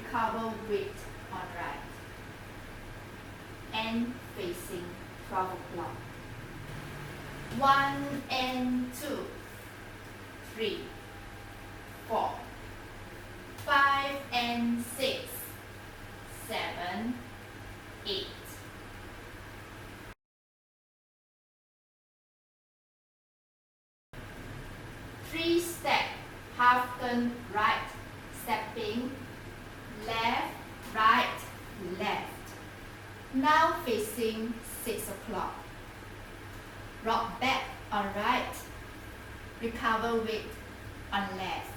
recover weight on right, and facing 12 o'clock. 1 and 2, 3, 4, 5 and 6, 7, 8. Three step, half turn right, stepping, left, right, left. Now facing 6 o'clock. Rock back on right, recover weight on left.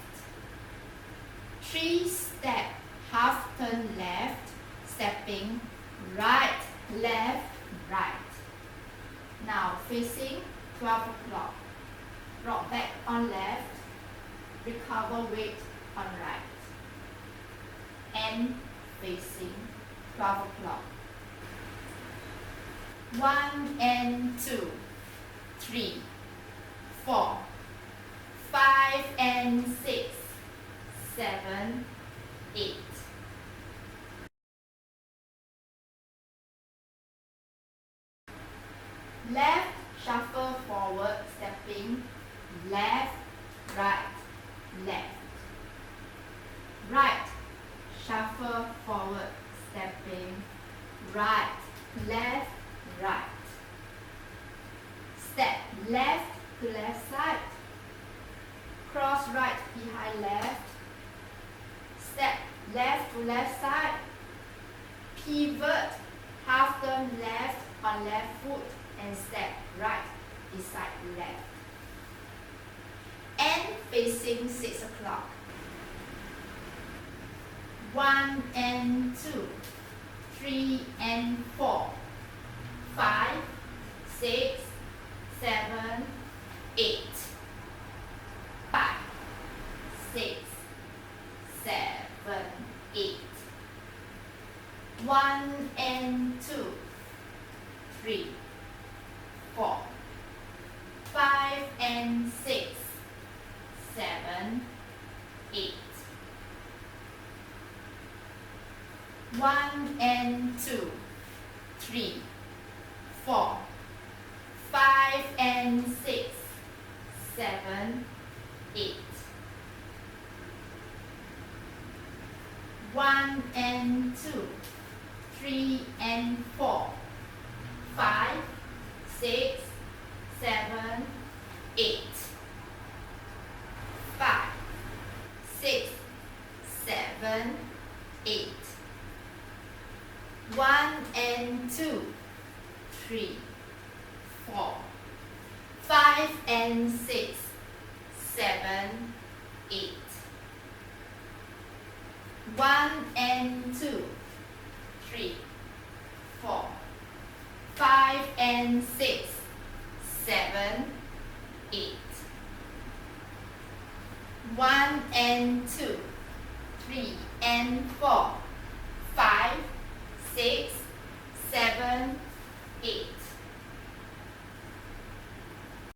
Three step, half turn left, stepping, right, left, right. Now facing 12 o'clock. Rock back on left, recover weight on right, and facing 12 o'clock. 1 and 2, 3, 4, 5 and 6, 7, 8. Left, shuffle forward, stepping, left, right, left. Right, shuffle forward, stepping, right, left, right. Step left to left side. Cross right behind left. Step left to left side. Pivot, half turn left on left foot and step right beside left. And facing 6 o'clock. 1 and 2, 3 and 4, 5, 6, 7, 8. 5, 6, 7, 8. 1 and 2, 3, 4, 5 and 6, 7, 8. 1 and 2, 3, 4, 5 and 6, 7, 8. 1 and 2, 3 and 4, 5, 6, 7, 8. 5, 6, 7, 8. 1 and 2, 3, 4, 5 and 6, 7, 8. 1 and 2, 3, 4, 5 and 6, 7, 8. 1 and 2, 3 and 4,